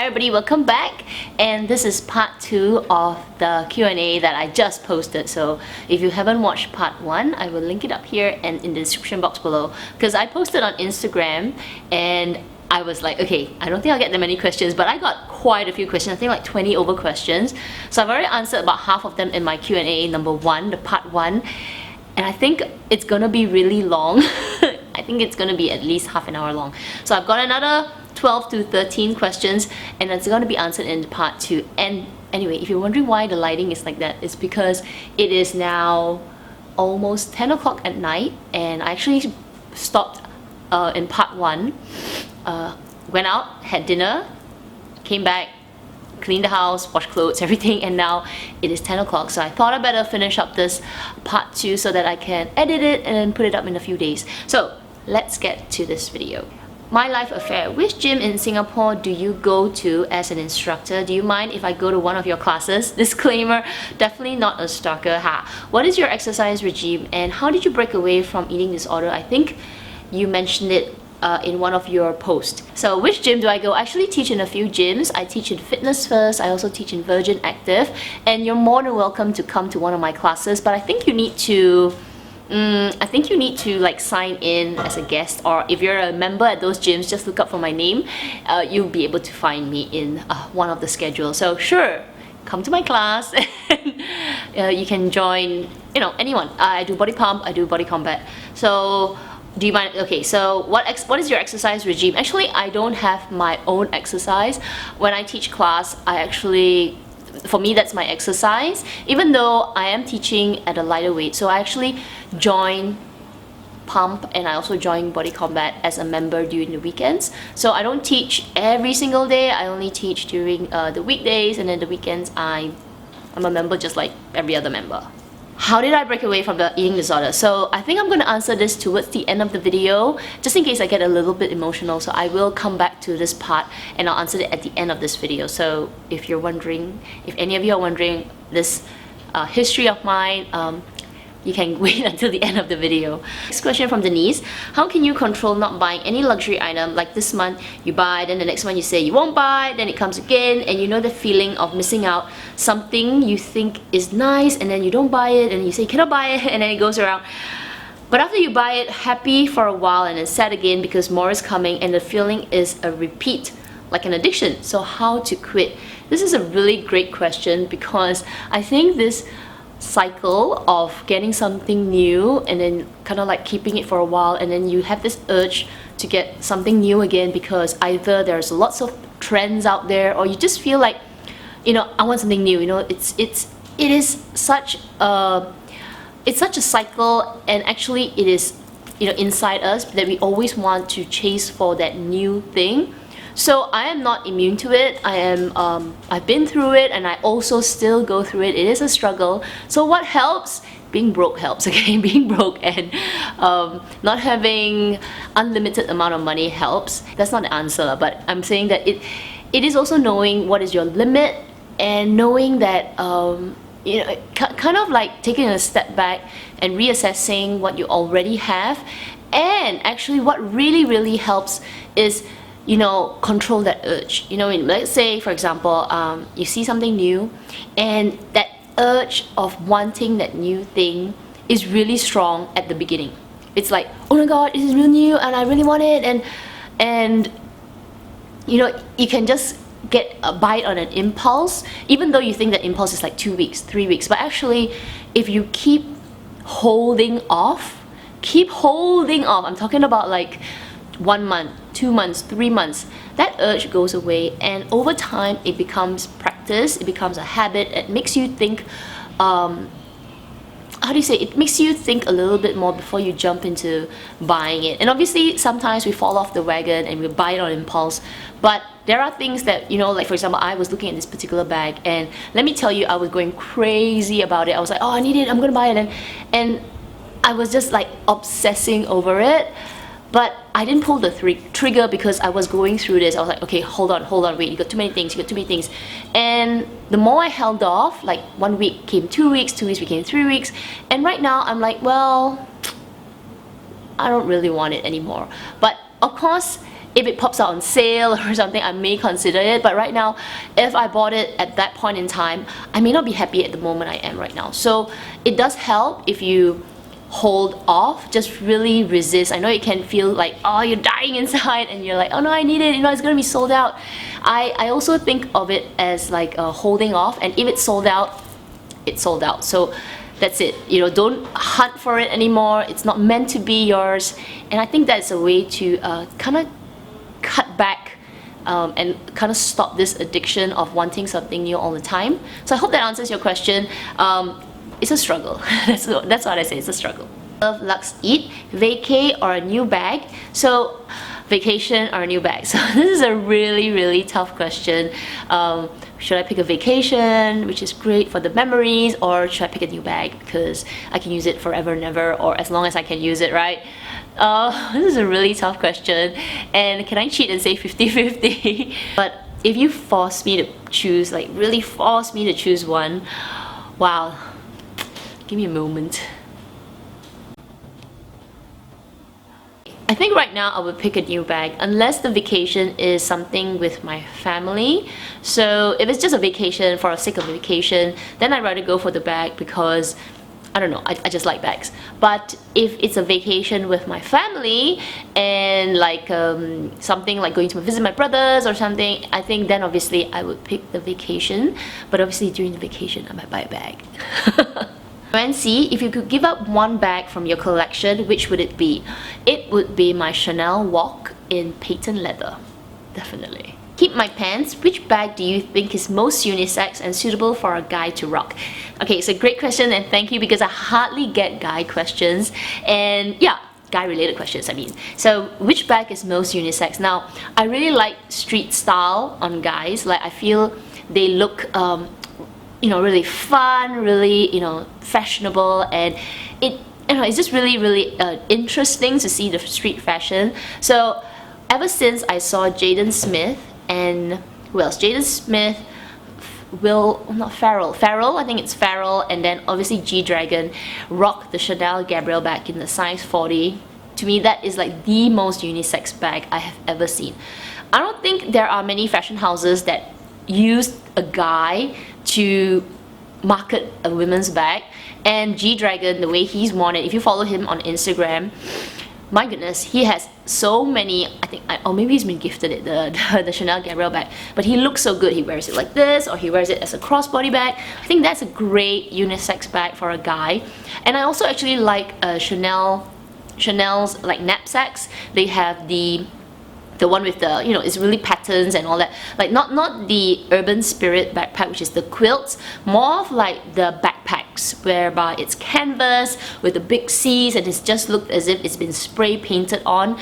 Hi everybody, welcome back, and this is part 2 of the Q&A that I just posted. So if you haven't watched part 1, I will link it up here and in the description box below, because I posted on Instagram and I was like, okay, I don't think I'll get that many questions, but I got quite a few questions. I think like 20 over questions. So I've already answered about half of them in my Q&A number 1, the part 1, and I think it's gonna be really long. I think it's gonna be at least half an hour long. So I've got another 12 to 13 questions, and it's going to be answered in part 2. And anyway, if you're wondering why the lighting is like that, it's because it is now almost 10 o'clock at night, and I actually stopped in part 1, went out, had dinner, came back, cleaned the house, washed clothes, everything, and now it is 10 o'clock. So I thought I better finish up this part 2 so that I can edit it and then put it up in a few days. So let's get to this video. My life affair. Which gym in Singapore do you go to as an instructor? Do you mind if I go to one of your classes? Disclaimer, definitely not a stalker. What is your exercise regime and how did you break away from eating disorder? I think you mentioned it in one of your posts. So which gym do I go? I actually teach in a few gyms. I teach in Fitness First, I also teach in Virgin Active, and you're more than welcome to come to one of my classes, but I think you need to like sign in as a guest, or if you're a member at those gyms, just look up for my name. You'll be able to find me in one of the schedules. So sure, come to my class and you can join, you know, anyone. I do body pump, I do body combat. So do you mind? Okay, so what is your exercise regime? Actually, I don't have my own exercise. When I teach class, for me, that's my exercise, even though I am teaching at a lighter weight. So I actually join pump and I also join body combat as a member during the weekends. So I don't teach every single day, I only teach during the weekdays, and then the weekends I'm a member just like every other member. How did I break away from the eating disorder? So I think I'm going to answer this towards the end of the video, just in case I get a little bit emotional. So I will come back to this part and I'll answer it at the end of this video. So if you're wondering, if any of you are wondering this history of mine, you can wait until the end of the video. Next question from Denise. How can you control not buying any luxury item? Like this month you buy, then the next month you say you won't buy, then it comes again, and you know the feeling of missing out something you think is nice, and then you don't buy it, and you say you cannot buy it, and then it goes around. But after you buy it, happy for a while and then sad again because more is coming, and the feeling is a repeat, like an addiction. So how to quit? This is a really great question, because I think this cycle of getting something new and then kind of like keeping it for a while, and then you have this urge to get something new again because either there's lots of trends out there, or you just feel like, you know, I want something new. You know, it is such a cycle, and actually it is, you know, inside us that we always want to chase for that new thing. So I am not immune to it. I've been through it, and I also still go through it. It is a struggle. So what helps? Being broke helps, okay? Being broke and not having unlimited amount of money helps. That's not the answer, but I'm saying that it is also knowing what is your limit, and knowing that you know, kind of like taking a step back and reassessing what you already have. And actually what really helps is, you know, control that urge. You know, let's say for example, you see something new, and that urge of wanting that new thing is really strong at the beginning. It's like, oh my god, this is real new and I really want it, and you know, you can just get a bite on an impulse, even though you think that impulse is like 2 weeks, 3 weeks. But actually, if you keep holding off, I'm talking about like 1 month, 2 months, 3 months, that urge goes away, and over time it becomes practice, it becomes a habit. It makes you think, how do you say, it makes you think a little bit more before you jump into buying it. And obviously sometimes we fall off the wagon and we buy it on impulse, but there are things that, you know, like for example, I was looking at this particular bag, and let me tell you, I was going crazy about it. I was like, oh, I need it, I'm gonna buy it, and I was just like obsessing over it. But I didn't pull the trigger because I was going through this. I was like, okay, hold on, wait, you got too many things. And the more I held off, like 1 week came 2 weeks, 2 weeks became 3 weeks. And right now I'm like, well, I don't really want it anymore. But of course, if it pops out on sale or something, I may consider it. But right now, if I bought it at that point in time, I may not be happy at the moment I am right now. So it does help if you hold off, just really resist. I know it can feel like, oh, you're dying inside and you're like, oh no, I need it, you know, it's gonna be sold out. I also think of it as like holding off, and if it's sold out, it's sold out. So that's it, you know, don't hunt for it anymore. It's not meant to be yours. And I think that's a way to kind of cut back and kind of stop this addiction of wanting something new all the time. So I hope that answers your question. It's a struggle. That's what I say, it's a struggle. Love, Lux, Eat, vacay or a new bag? So vacation or a new bag? So this is a really tough question. Should I pick a vacation, which is great for the memories, or should I pick a new bag because I can use it forever and ever, or as long as I can use it, right? This is a really tough question, and can I cheat and say 50-50? But if you force me to choose, like really force me to choose one, wow, give me a moment. I think right now I would pick a new bag unless the vacation is something with my family. So if it's just a vacation for the sake of a vacation, then I'd rather go for the bag because I don't know, I just like bags. But if it's a vacation with my family and like something like going to visit my brothers or something, I think then obviously I would pick the vacation. But obviously during the vacation I might buy a bag. Nancy, if you could give up one bag from your collection, which would it be? It would be my Chanel Walk in patent leather. Definitely. Keep my pants. Which bag do you think is most unisex and suitable for a guy to rock? Okay, it's a great question, and thank you, because I hardly get guy questions. And yeah, guy related questions, I mean. So which bag is most unisex? Now, I really like street style on guys. Like I feel they look you know, really fun, really, you know, fashionable, and it, you know, it's just really interesting to see the street fashion. So ever since I saw Jaden Smith and who else? Jaden Smith, Farrell, I think it's Farrell, and then obviously G-Dragon rock the Chanel Gabrielle bag in the size 40. To me, that is like the most unisex bag I have ever seen. I don't think there are many fashion houses that use a guy to market a women's bag, and G-Dragon, the way he's worn it, if you follow him on Instagram, my goodness, he has so many, I think, or maybe he's been gifted it, the Chanel Gabrielle bag, but he looks so good. He wears it like this, or he wears it as a crossbody bag. I think that's a great unisex bag for a guy. And I also actually like Chanel's like knapsacks. They have the one with the, you know, it's really patterns and all that, like not the Urban Spirit backpack, which is the quilts, more of like the backpacks whereby it's canvas with the big C's and it's just looked as if it's been spray painted on.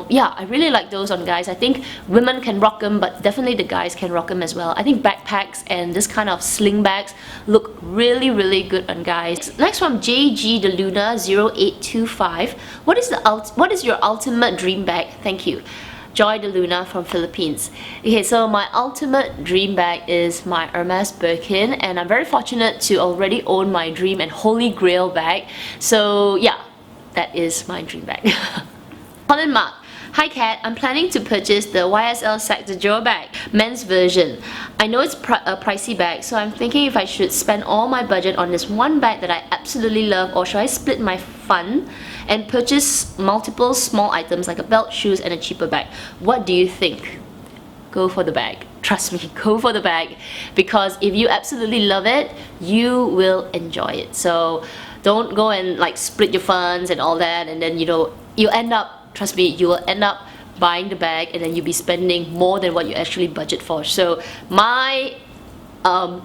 Yeah, I really like those on guys. I think women can rock them, but definitely the guys can rock them as well. I think backpacks and this kind of sling bags look really good on guys. Next from JG the Luna 0825, what is your ultimate dream bag? Thank you. Joy de Luna from Philippines. Okay, so my ultimate dream bag is my Hermes Birkin, and I'm very fortunate to already own my dream and holy grail bag. So yeah, that is my dream bag. Colin Mark. Hi Kat, I'm planning to purchase the YSL Sac de Jour bag, men's version. I know it's a pricey bag, so I'm thinking if I should spend all my budget on this one bag that I absolutely love, or should I split my fund and purchase multiple small items like a belt, shoes, and a cheaper bag? What do you think? Go for the bag. Trust me, go for the bag, because if you absolutely love it, you will enjoy it. So don't go and like split your funds and all that, and then, you know, you end up, trust me, you will end up buying the bag and then you'll be spending more than what you actually budget for. So my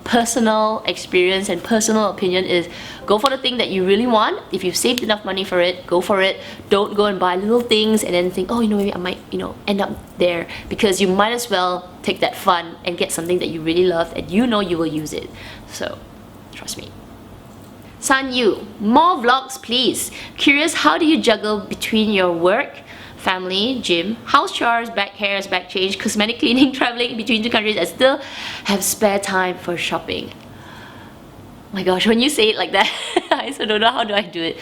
personal experience and personal opinion is go for the thing that you really want. If you've saved enough money for it, go for it. Don't go and buy little things and then think, oh, you know, maybe I might, you know, end up there, because you might as well take that fun and get something that you really love and you know you will use it. So trust me. San Yu, more vlogs please. Curious, how do you juggle between your work, family, gym, house chores, back hairs, back change, cosmetic cleaning, traveling between two countries, and still have spare time for shopping? My gosh, when you say it like that, I also don't know how do I do it.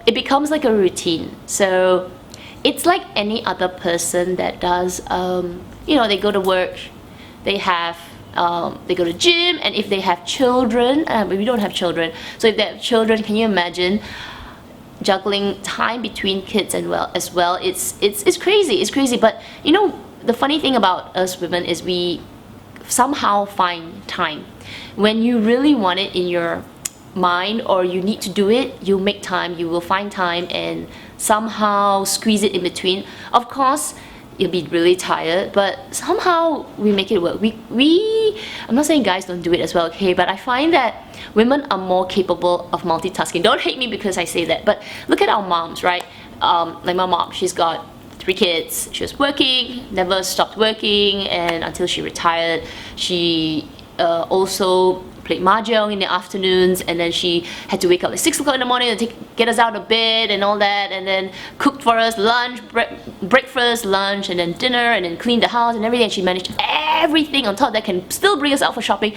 It becomes like a routine. So it's like any other person that does, you know, they go to work, they go to gym, and if they have children, we don't have children, so if they have children, can you imagine juggling time between kids and as well? It's crazy. But you know, the funny thing about us women is we somehow find time. When you really want it in your mind, or you need to do it, you make time, you will find time and somehow squeeze it in between. Of course, you'll be really tired, but somehow we make it work. I'm not saying guys don't do it as well, okay, but I find that women are more capable of multitasking. Don't hate me because I say that, but look at our moms, right? Like my mom, she's got 3 kids. She was working, never stopped working, and until she retired. She also played mahjong in the afternoons, and then she had to wake up at 6 o'clock in the morning to get us out of bed and all that, and then cooked for us lunch, breakfast, lunch, and then dinner, and then cleaned the house and everything. And she managed everything on top that can still bring us out for shopping.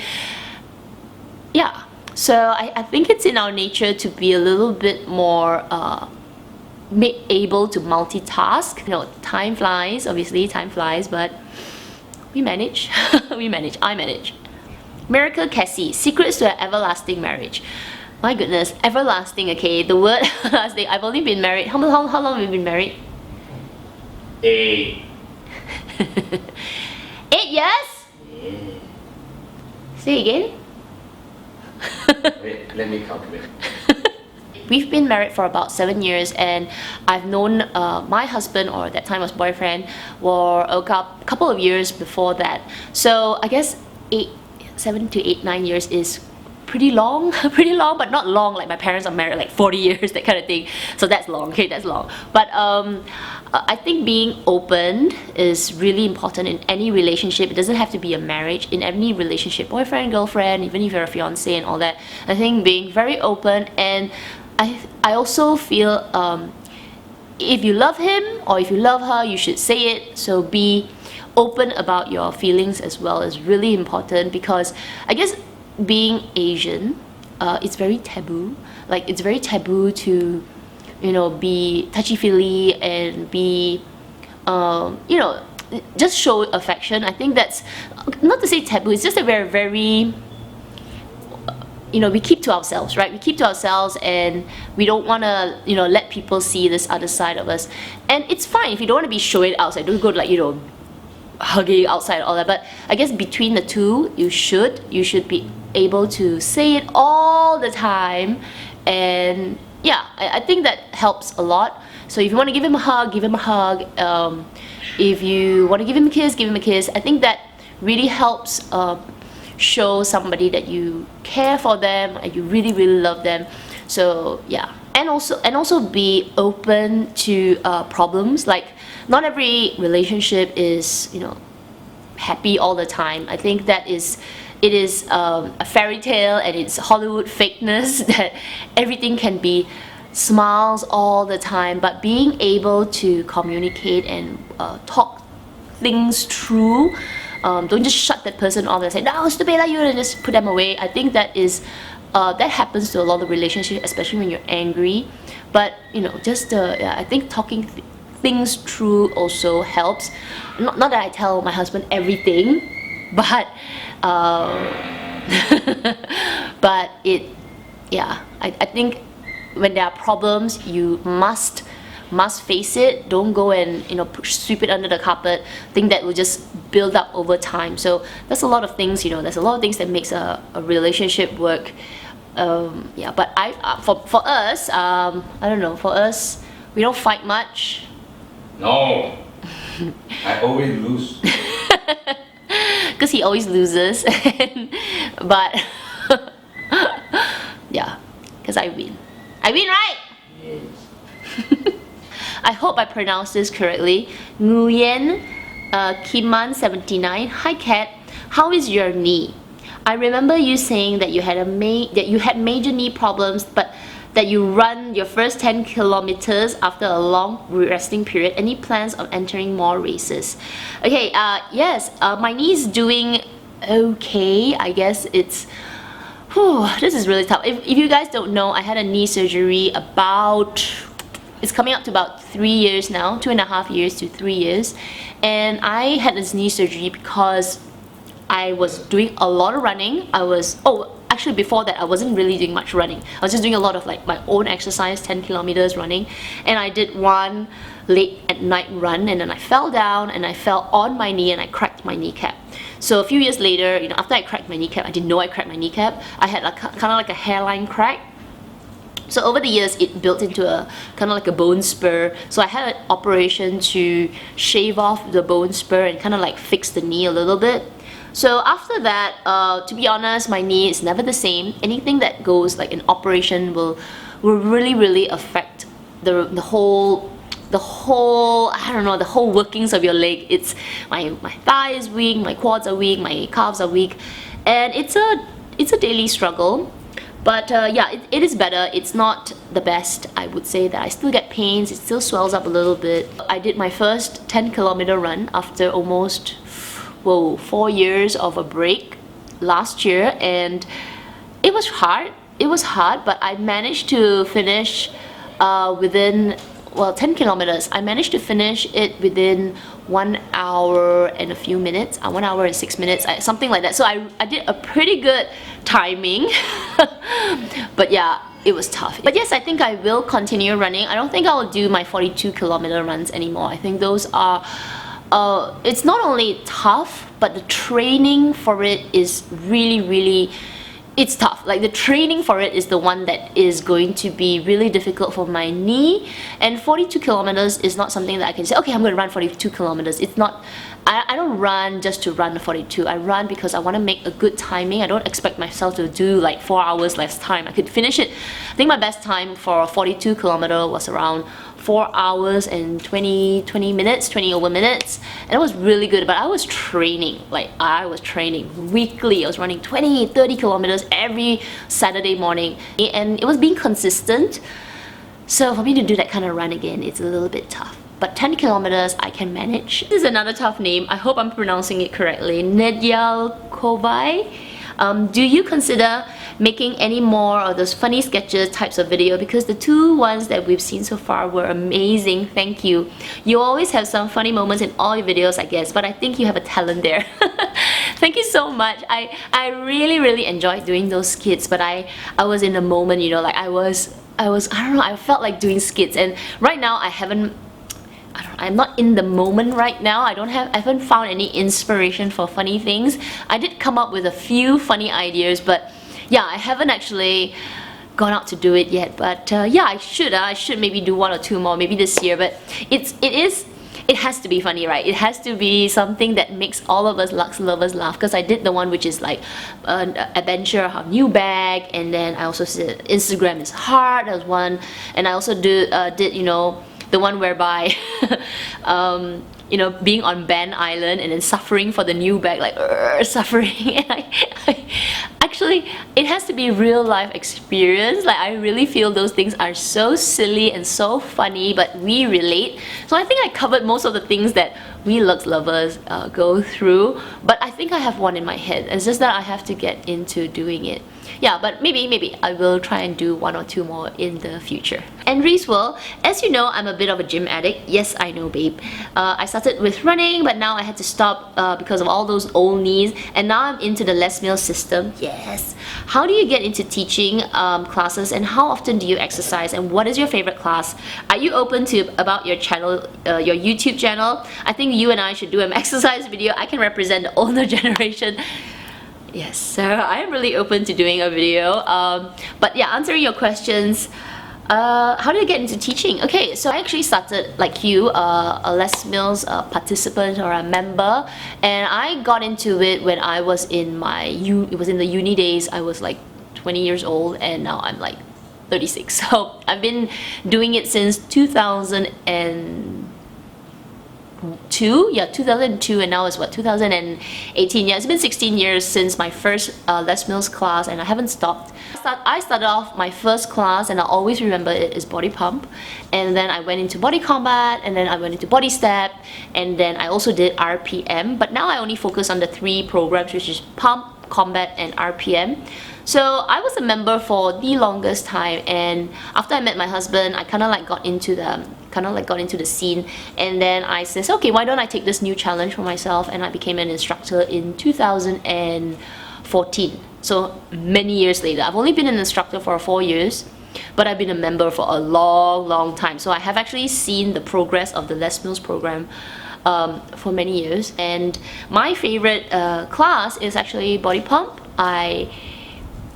Yeah, so I think it's in our nature to be a little bit more able to multitask. You know, time flies, obviously time flies, but we manage. I manage. Miracle Cassie, secrets to an everlasting marriage. My goodness, everlasting, okay, the word everlasting. I've only been married, how long have you been married? 8. 8 years? Yeah. Say again? Wait, let me calculate. We've been married for about 7 years, and I've known my husband, or that time was boyfriend, for a couple of years before that. So I guess 7 to 8, 9 years is pretty long, but not long like my parents are married like 40 years, that kind of thing. So that's long, okay, that's long. But I think being open is really important in any relationship. It doesn't have to be a marriage. In any relationship, boyfriend, girlfriend, even if you're a fiance and all that, I think being very open. And I also feel if you love him or if you love her, you should say it. So be open about your feelings as well is really important, because I guess being Asian, it's very taboo. Like, it's very taboo to, you know, be touchy-feely and be, you know, just show affection. I think that's, not to say taboo, it's just that we're very, you know, we keep to ourselves, right? We keep to ourselves, and we don't want to, you know, let people see this other side of us. And it's fine if you don't want to be showing it outside. Don't go to, like, you know, hugging outside, all that. But I guess between the two, you should be able to say it all the time. And yeah, I think that helps a lot. So if you want to give him a hug, give him a hug. If you want to give him a kiss, give him a kiss. I think that really helps show somebody that you care for them and you really love them. So yeah, and also be open to problems. Like, not every relationship is, you know, happy all the time. I think that it is a fairy tale, and it's Hollywood fakeness that everything can be smiles all the time. But being able to communicate and talk things through, don't just shut that person off and say, no, stupid like you, and just put them away. I think that is that happens to a lot of relationships, especially when you're angry. But you know, just yeah, I think talking things through also helps. Not that I tell my husband everything, but but I think when there are problems, you must face it. Don't go and, you know, sweep it under the carpet. Think that will just build up over time. So there's a lot of things, you know, there's a lot of things that makes a relationship work. Yeah, but for us, I don't know, for us, we don't fight much. No, I always lose. Because he always loses. But yeah, because I win, right? Yes. I hope I pronounced this correctly. Nguyen Kiman 79. Hi Kat, how is your knee? I remember you saying that you had major knee problems, but that you run your first 10 kilometers after a long resting period. Any plans of entering more races? Okay, yes, my knee's doing okay. I guess it's, this is really tough. If you guys don't know, I had a knee surgery about it's coming up to about 3 years now, 2.5 years to 3 years. And I had this knee surgery because I was doing a lot of running. Actually before that I wasn't really doing much running. I was just doing a lot of like my own exercise, 10 kilometers running. And I did one late at night run, and then I fell down and I fell on my knee and I cracked my kneecap. So a few years later, you know, after I cracked my kneecap, I didn't know I cracked my kneecap. I had like kind of like a hairline crack. So over the years, it built into a kind of like a bone spur. So I had an operation to shave off the bone spur and kind of like fix the knee a little bit. So after that, to be honest, my knee is never the same. Anything that goes like an operation will really affect the whole I don't know, the whole workings of your leg. It's my thigh is weak, my quads are weak, my calves are weak, and it's a daily struggle. But yeah, it is better. It's not the best, I would say, that I still get pains, it still swells up a little bit. I did my first 10-kilometer run after almost 4 years of a break last year, and it was hard. It was hard, but I managed to finish within 10 kilometers. I managed to finish it within 1 hour and a few minutes, 1 hour and 6 minutes, something like that. So I did a pretty good timing. But yeah, it was tough. But yes, I think I will continue running. I don't think I will do my 42-kilometer runs anymore. I think those are it's not only tough, but the training for it is really it's tough. Like the training for it is the one that is going to be really difficult for my knee. And 42 kilometers is not something that I can say, okay, I'm going to run 42 kilometers. It's not, I don't run just to run the 42. I run because I want to make a good timing. I don't expect myself to do like 4 hours less time. I could finish it. I think my best time for a 42 kilometer was around 4 hours and 20 over minutes, and it was really good. But I was training, like I was training weekly. I was running 20-30 kilometers every Saturday morning, and it was being consistent. So for me to do that kind of run again, it's a little bit tough. But 10 kilometers I can manage. This is another tough name. I hope I'm pronouncing it correctly. Nedyalkovai. Do you consider making any more of those funny sketches types of video? Because the 2 ones that we've seen so far were amazing. Thank you. You always have some funny moments in all your videos, I guess, but I think you have a talent there. Thank you so much. I really enjoyed doing those skits, but I was in a moment, you know, like I don't know, I felt like doing skits, and right now I'm not in the moment right now. I haven't found any inspiration for funny things. I did come up with a few funny ideas, but yeah, I haven't actually gone out to do it yet. But yeah, I should maybe do 1 or 2 more, maybe this year. But it has to be funny, right? It has to be something that makes all of us Lux lovers laugh. Because I did the one which is like an adventure of a new bag, and then I also said Instagram is hard. That was one, and I also did you know, the one whereby you know, being on Ben Island and then suffering for the new bag, like suffering. And actually, it has to be real life experience. Like I really feel those things are so silly and so funny, but we relate. So I think I covered most of the things that we Lux lovers go through, but I think I have one in my head. It's just that I have to get into doing it. Yeah, but maybe I will try and do 1 or 2 more in the future. And Reese, well, as you know, I'm a bit of a gym addict. Yes, I know, babe. I started with running, but now I had to stop because of all those old knees, and now I'm into the Les Mills system. Yes. How do you get into teaching classes, and how often do you exercise, and what is your favorite class? Are you open to about your channel, your YouTube channel? I think you and I should do an exercise video. I can represent the older generation. Yes, so I am really open to doing a video. But yeah, answering your questions, how did I get into teaching? Okay, so I actually started, like you, a Les Mills participant or a member, and I got into it when I was in it was in the uni days. I was like 20 years old, and now I'm like 36. So I've been doing it since 2002, and now it's what, 2018. Yeah, it's been 16 years since my first Les Mills class, and I haven't stopped. I started off my first class, and I always remember it is body pump, and then I went into body combat, and then I went into body step, and then I also did RPM, but now I only focus on the 3 programs, which is pump, combat and RPM. So I was a member for the longest time, and after I met my husband, I kind of like got into the scene, and then I said, okay, why don't I take this new challenge for myself, and I became an instructor in 2014. So many years later. I've only been an instructor for 4 years, but I've been a member for a long time. So I have actually seen the progress of the Les Mills program for many years, and my favorite class is actually body pump. I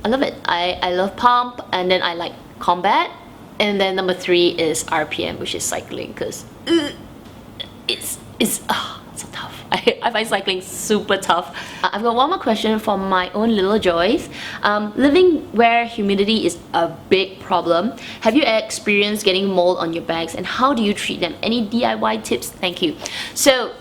love it. I love pump, and then I like combat, and then number 3 is RPM, which is cycling, because it's so tough. I find cycling super tough. I've got one more question from my own little Joyce. Living where humidity is a big problem, have you experienced getting mold on your bags, and how do you treat them? Any DIY tips? Thank you. So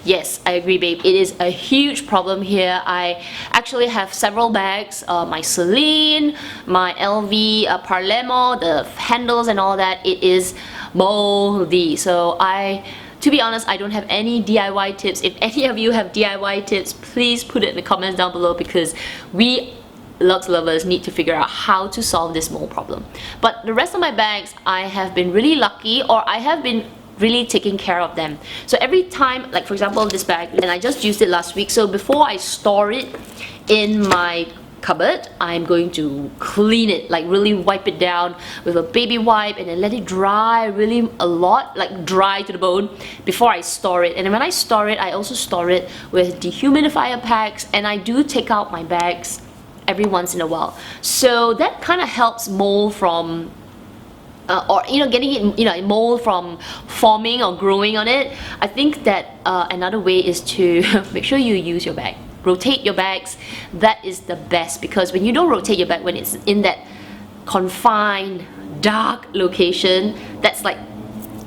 yes, I agree, babe. It is a huge problem here. I actually have several bags, my Celine, my LV Parlemo, the handles and all that. It is moldy. So to be honest, I don't have any DIY tips. If any of you have DIY tips, please put it in the comments down below, because we luxe lovers need to figure out how to solve this mold problem. But the rest of my bags, I have been really lucky, or I have been really taking care of them. So every time, like for example this bag, and I just used it last week, so before I store it in my cupboard, I'm going to clean it, like really wipe it down with a baby wipe, and then let it dry really a lot, like dry to the bone, before I store it. And then when I store it, I also store it with dehumidifier packs, and I do take out my bags every once in a while. So that kind of helps mold from or getting it, mold from forming or growing on it. I think that another way is to make sure you use your bag. Rotate your bags. That is the best, because when you don't rotate your bag, when it's in that confined, dark location, that's like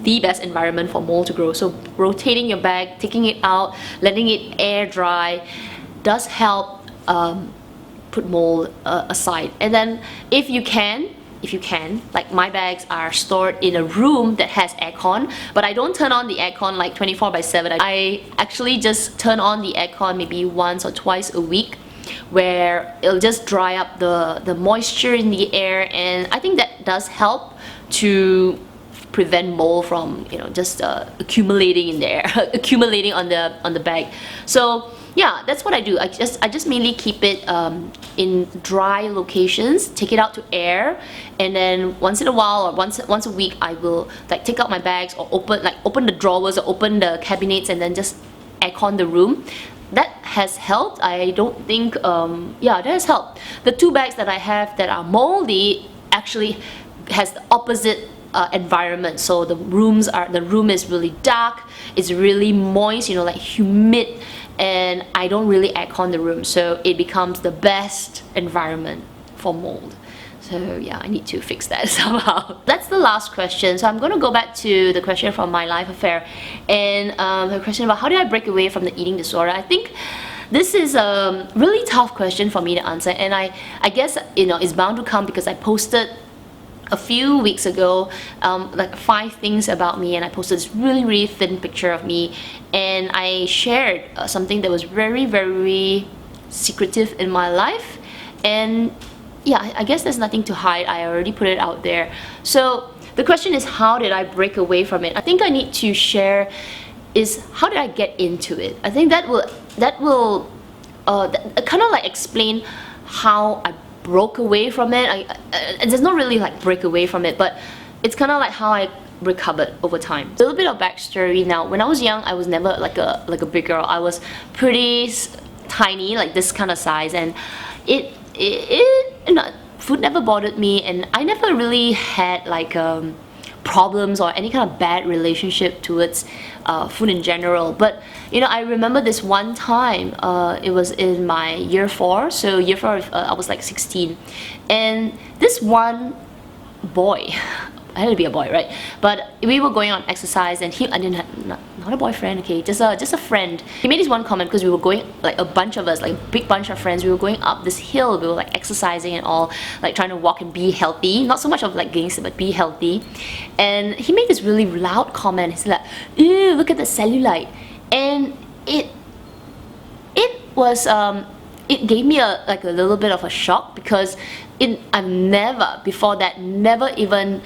the best environment for mold to grow. So rotating your bag, taking it out, letting it air dry does help put mold aside. And then if you can, like my bags are stored in a room that has aircon, but I don't turn on the aircon like 24/7. I actually just turn on the aircon maybe once or twice a week, where it'll just dry up the moisture in the air, and I think that does help to prevent mold from just accumulating in there, accumulating on the bag. So yeah, that's what I do. I just mainly keep it in dry locations, take it out to air, and then once in a while, or once a week, I will like take out my bags, or open the drawers, or open the cabinets, and then just aircon the room. That has helped. I don't think yeah, that has helped. The 2 bags that I have that are moldy actually has the opposite environment. So the room is really dark, it's really moist, like humid, and I don't really aircon the room, so it becomes the best environment for mold. So yeah, I need to fix that somehow. That's the last question. So I'm going to go back to the question from my life affair, and the question about how did I break away from the eating disorder. I think this is a really tough question for me to answer, and I guess it's bound to come because I posted a few weeks ago like 5 things about me, and I posted this really thin picture of me, and I shared something that was very secretive in my life. And yeah, I guess there's nothing to hide. I already put it out there. So the question is, how did I break away from it? I think I need to share is how did I get into it. I think that will kind of like explain how I broke away from it. There's not really like break away from it, but it's kind of like how I recovered over time. A little bit of backstory now. When I was young, I was never like a big girl. I was pretty tiny, like this kind of size, and food never bothered me, and I never really had like problems or any kind of bad relationship towards food in general. But I remember this one time, it was in my year 4, so year 4 I was like 16, and this one boy, I had to be a boy, right? But we were going on exercise, and I didn't have, not a boyfriend, okay, just a friend. He made this one comment because we were going, like a bunch of us, like a big bunch of friends, we were going up this hill, we were like exercising and all, like trying to walk and be healthy, not so much of like getting sick, but be healthy. And he made this really loud comment. He's like, ew, look at the cellulite. And it was it gave me like a little bit of a shock, because I've never before that never even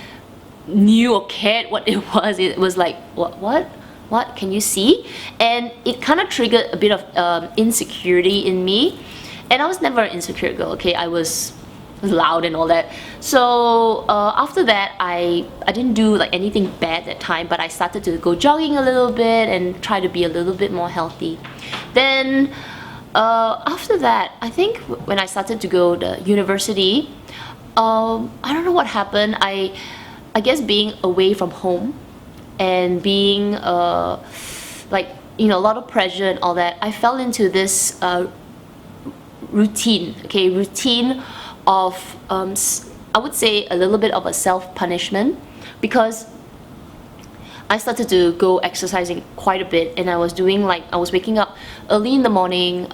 knew or cared what it was. It was like, what can you see? And it kind of triggered a bit of insecurity in me. And I was never an insecure girl, okay? I was loud and all that. So after that, I didn't do like anything bad that time, but I started to go jogging a little bit and try to be a little bit more healthy. Then after that, I think when I started to go to university, I don't know what happened. I guess being away from home and being like, you know, a lot of pressure and all that, I fell into this routine of I would say a little bit of a self-punishment, because I started to go exercising quite a bit, and I was waking up early in the morning,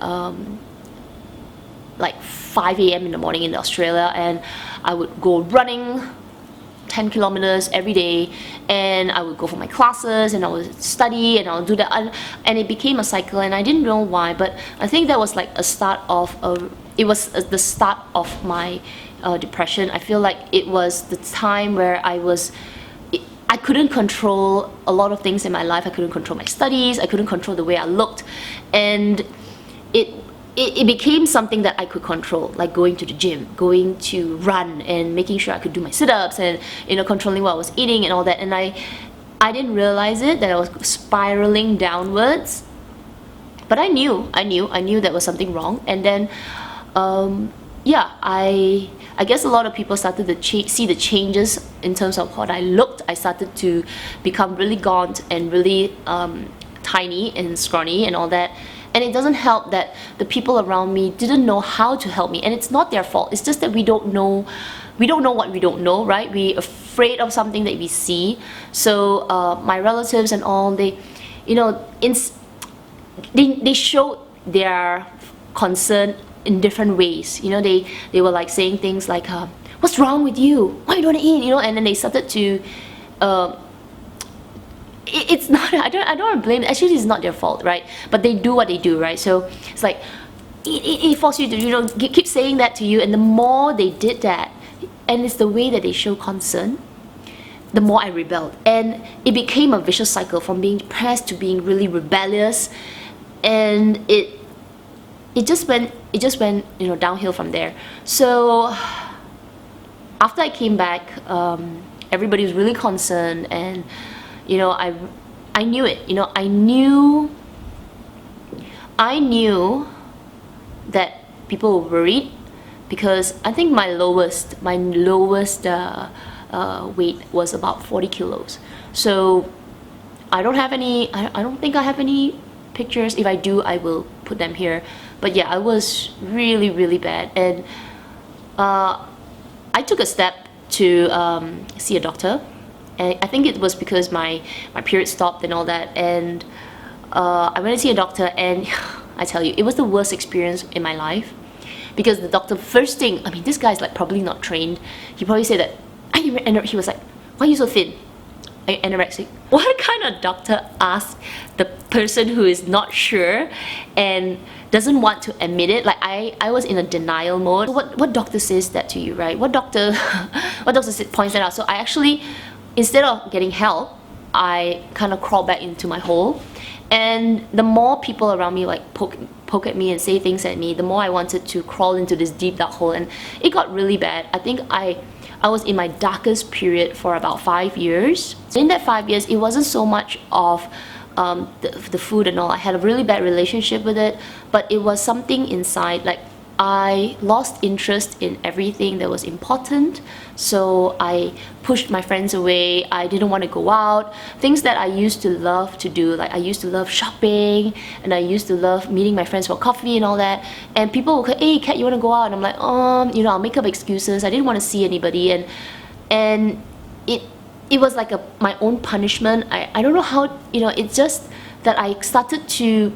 like 5 a.m. in the morning in Australia, and I would go running 10 kilometers every day, and I would go for my classes, and I would study, and I would do that, and it became a cycle, and I didn't know why, but I think that was like the start of my depression. I feel like it was the time where I couldn't control a lot of things in my life. I couldn't control my studies, I couldn't control the way I looked, and it became something that I could control, like going to the gym, going to run, and making sure I could do my sit-ups, and, you know, controlling what I was eating and all that. And I didn't realize it, that I was spiraling downwards, but I knew there was something wrong. And then yeah, I guess a lot of people started to see the changes in terms of what I looked. I started to become really gaunt and really tiny and scrawny and all that. And it doesn't help that the people around me didn't know how to help me. And it's not their fault. It's just that we don't know what we don't know, right? We're afraid of something that we see. So my relatives and all, they, you know, they showed their concern in different ways. You know, they were like saying things like, what's wrong with you? Why you don't want to eat? You know, and then they started to it's not, I don't want to blame, actually it's not their fault, right? But they do what they do, right? So it's like it forces you to, you know, keep saying that to you, and the more they did that, and it's the way that they show concern, the more I rebelled, and it became a vicious cycle from being depressed to being really rebellious, and it just went, you know, downhill from there. So after I came back, everybody was really concerned, and you know, I knew it. You know, I knew that people were worried, because I think my lowest weight was about 40 kilos. So I don't think I have any pictures. If I do, I will put them here. But yeah, I was really, really bad, and I took a step to see a doctor. And I think it was because my period stopped and all that, and I went to see a doctor, and I tell you, it was the worst experience in my life, because the doctor, first thing, I mean, this guy's like probably not trained. He probably said that, and he was like, why are you so thin? Are you anorexic? What kind of doctor asks the person who is not sure and doesn't want to admit it? Like I was in a denial mode. What doctor says that to you, right? What doctor points that out? So I actually, instead of getting help, I kind of crawled back into my hole. And the more people around me like poke at me and say things at me, the more I wanted to crawl into this deep dark hole, and it got really bad. I think I was in my darkest period for about 5 years. So in that 5 years, it wasn't so much of the food and all. I had a really bad relationship with it, but it was something inside, like I lost interest in everything that was important. So I pushed my friends away. I didn't want to go out. Things that I used to love to do, like I used to love shopping, and I used to love meeting my friends for coffee and all that. And people would say, hey Kat, you want to go out? And I'm like, you know, I'll make up excuses. I didn't want to see anybody, and it was like my own punishment. I don't know how, you know, it's just that I started to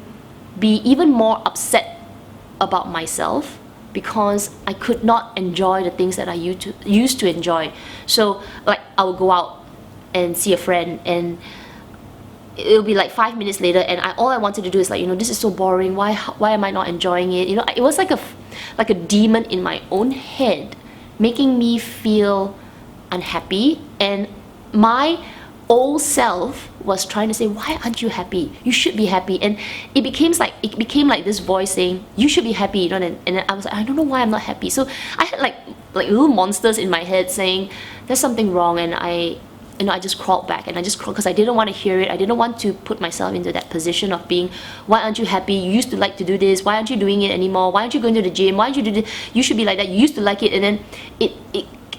be even more upset about myself, because I could not enjoy the things that I used to enjoy. So like I would go out and see a friend, and it'll be like 5 minutes later, and all I wanted to do is like, this is so boring. Why am I not enjoying it? It was like a demon in my own head, making me feel unhappy, and my old self was trying to say, why aren't you happy? You should be happy. And it became like this voice saying, you should be happy, and then I was like, I don't know why I'm not happy. So I had like little monsters in my head saying there's something wrong, and I just crawled back, and I just crawled because I didn't want to hear it. I didn't want to put myself into that position of being, why aren't you happy? You used to like to do this. Why aren't you doing it anymore? Why aren't you going to the gym? Why aren't you do this? You should be like that. You used to like it. And then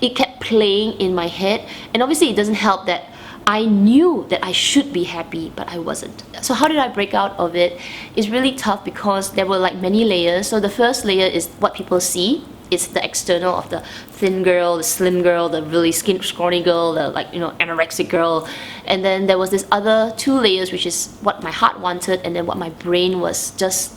it kept playing in my head. And obviously it doesn't help that I knew that I should be happy, but I wasn't. So how did I break out of it? It's really tough because there were like many layers. So the first layer is what people see. It's the external of the thin girl, the slim girl, the really scrawny girl, the anorexic girl. And then there was this other 2 layers, which is what my heart wanted, and then what my brain was just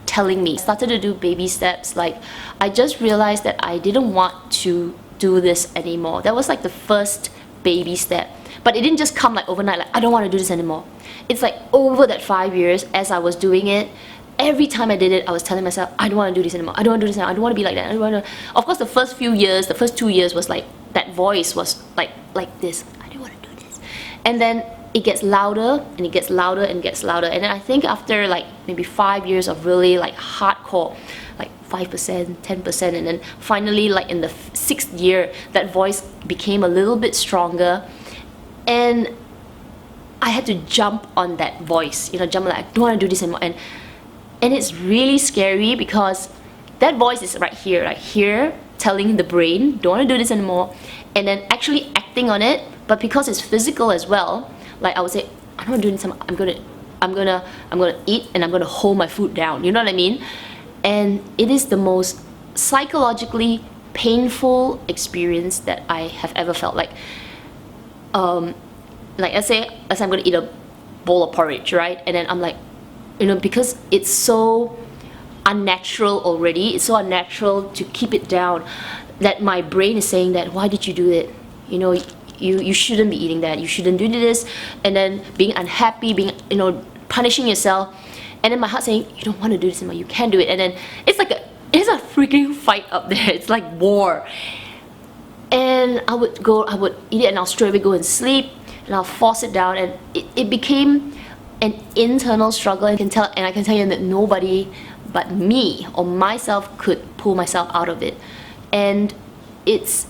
telling me. I started to do baby steps. Like, I just realized that I didn't want to do this anymore. That was like the first baby step. But it didn't just come like overnight, like I don't want to do this anymore. It's like over that 5 years, as I was doing it, every time I did it, I was telling myself, I don't want to do this anymore. I don't want to do this anymore. I don't want to be like that. I don't want to. Of course, the first 2 years was like, that voice was like this. I don't want to do this. And then it gets louder, and it gets louder, and gets louder. And then I think after like maybe 5 years of really like hardcore, like 5%, 10%, and then finally like in the 6th year, that voice became a little bit stronger. And I had to jump on that voice, jump like, I don't want to do this anymore. And it's really scary because that voice is right here, telling the brain, don't want to do this anymore, and then actually acting on it. But because it's physical as well, like I would say, I don't want to do this anymore. I'm gonna eat, and I'm gonna hold my food down. You know what I mean? And it is the most psychologically painful experience that I have ever felt. Like let's say I'm gonna eat a bowl of porridge, right? And then I'm like, because it's so unnatural already, it's so unnatural to keep it down, that my brain is saying that, why did you do it? You shouldn't be eating that, you shouldn't do this. And then being unhappy, punishing yourself, and then my heart saying, you don't want to do this anymore, you can't do it. And then it's a freaking fight up there. It's like war. And I would eat it, and I'll straight away go and sleep, and I'll force it down, and it became an internal struggle. And I can tell you that nobody but me or myself could pull myself out of it. And it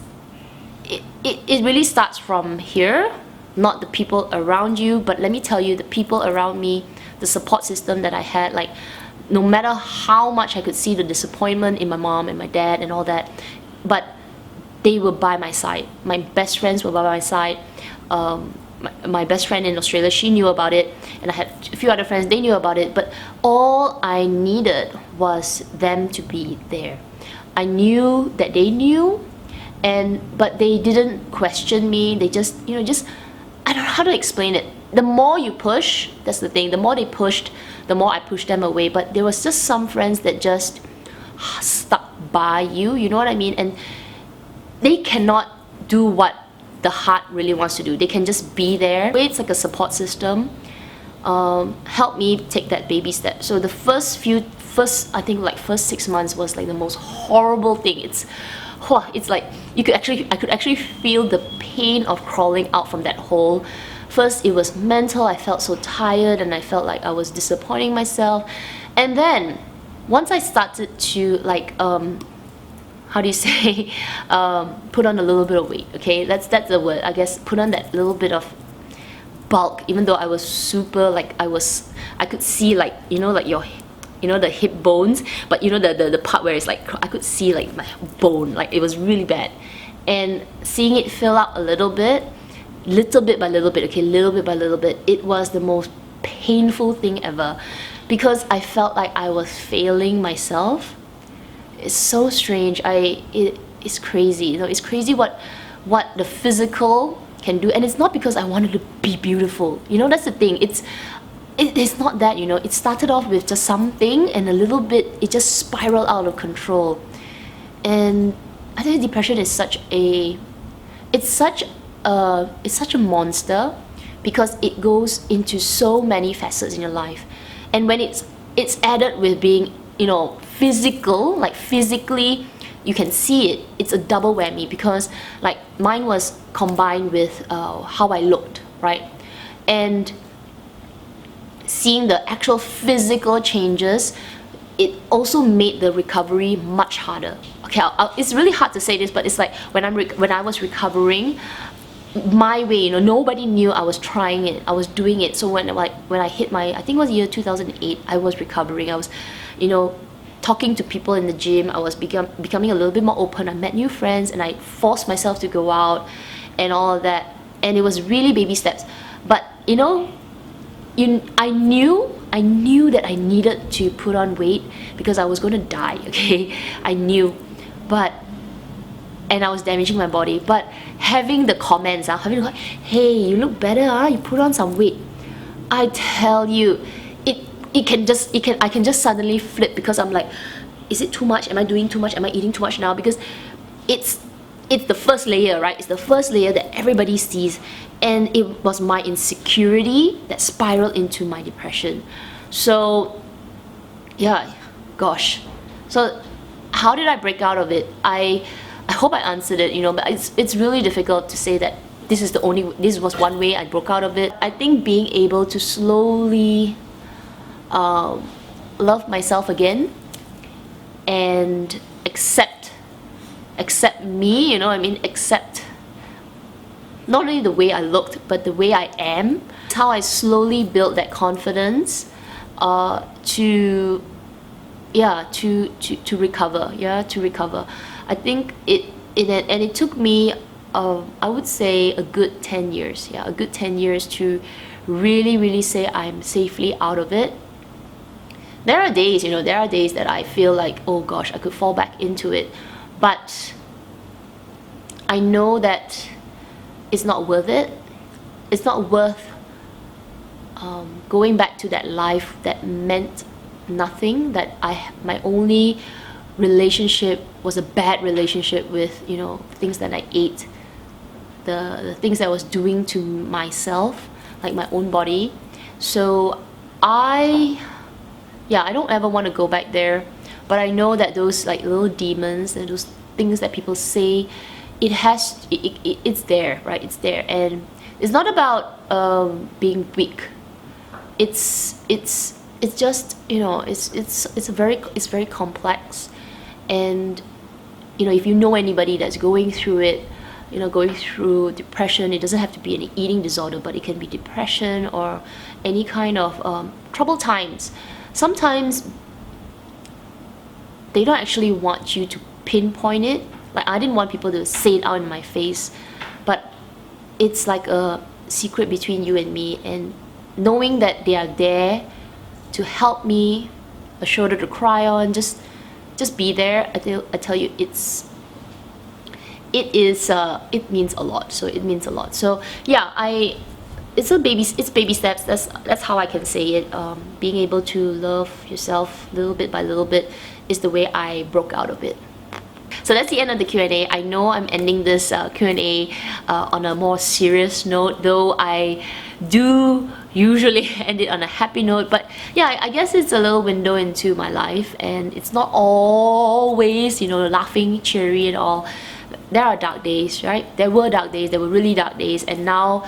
really starts from here, not the people around you, but let me tell you, the people around me, the support system that I had, like no matter how much I could see the disappointment in my mom and my dad and all that, but they were by my side. My best friends were by my side. My best friend in Australia, she knew about it, and I had a few other friends, they knew about it, but all I needed was them to be there. I knew that they knew, but they didn't question me. They just, I don't know how to explain it. The more you push, that's the thing, the more they pushed, the more I pushed them away. But there was just some friends that just stuck by you, you know what I mean? And they cannot do what the heart really wants to do. They can just be there. It's like a support system. Help me take that baby step. So the first 6 months was like the most horrible thing. It's like I could actually feel the pain of crawling out from that hole. First it was mental. I felt so tired, and I felt like I was disappointing myself. And then once I started to how do you say, put on a little bit of weight, okay? That's the word, I guess. Put on that little bit of bulk, even though I was super, I could see the hip bones, but the part where it's like, I could see like my bone, like it was really bad. And seeing it fill out a little bit by little bit, okay, little bit by little bit, it was the most painful thing ever, because I felt like I was failing myself. It's so strange. It's crazy. It's crazy what the physical can do. And it's not because I wanted to be beautiful. That's the thing. It's not that, It started off with just something, and a little bit, it just spiraled out of control. And I think depression is such a monster, because it goes into so many facets in your life. And when it's added with being, you know, physical, like physically you can see it, it's a double whammy, because like mine was combined with how I looked, right? And seeing the actual physical changes, it also made the recovery much harder. Okay, it's really hard to say this, but it's like when I was recovering my way, you know, nobody knew I was trying it, I was doing it. So when I hit my, I think it was year 2008, I was recovering. I was, you know, talking to people in the gym. I was becoming a little bit more open. I met new friends, and I forced myself to go out and all of that. And it was really baby steps. But you know, I knew that I needed to put on weight because I was going to die, okay? I knew, and I was damaging my body. But having the comments, hey, you look better, you put on some weight. I tell you, I can just suddenly flip, because I'm like, is it too much? Am I doing too much? Am I eating too much now? Because it's the first layer, right? It's the first layer that everybody sees. And it was my insecurity that spiraled into my depression. So yeah, gosh. So how did I break out of it? I hope I answered it, you know, but it's really difficult to say that this was one way I broke out of it. I think being able to slowly love myself again and accept me, you know what I mean, accept not only the way I looked, but the way I am. It's how I slowly built that confidence to recover. I think it took me I would say a good 10 years, a good 10 years to really say I'm safely out of it. There are days, you know, that I feel like, oh gosh, I could fall back into it, but I know that it's not worth it. It's not worth going back to that life that meant nothing, that my only relationship was a bad relationship with, you know, things that I ate, the things that I was doing to myself, like my own body. So I don't ever want to go back there, but I know that those like little demons and those things that people say, it's there, right? It's there, and it's not about being weak. It's just, you know, it's very complex. And you know, if you know anybody that's going through it, you know, going through depression, it doesn't have to be an eating disorder, but it can be depression or any kind of troubled times. Sometimes they don't actually want you to pinpoint it. Like, I didn't want people to say it out in my face, but it's like a secret between you and me, and knowing that they are there to help me, a shoulder to cry on, just be there. I tell you, it means a lot. So it means a lot. So yeah, it's baby steps. That's how I can say it. Being able to love yourself little bit by little bit is the way I broke out of it. So that's the end of the Q&A. I know I'm ending this Q&A on a more serious note, though I do usually end it on a happy note. But yeah, I guess it's a little window into my life, and it's not always, you know, laughing, cheery and all. There are dark days, right? There were dark days, there were really dark days, and now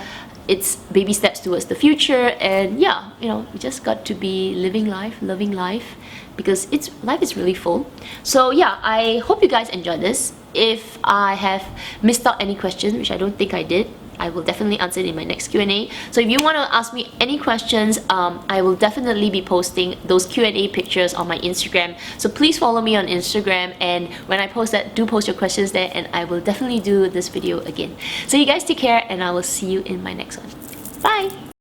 it's baby steps towards the future. And yeah, you know, we just got to be living life, loving life, because life is really full. So yeah, I hope you guys enjoyed this. If I have missed out any questions, which I don't think I did, I will definitely answer it in my next Q&A. So if you want to ask me any questions, I will definitely be posting those Q&A pictures on my Instagram. So please follow me on Instagram, and when I post that, do post your questions there, and I will definitely do this video again. So you guys take care, and I will see you in my next one. Bye!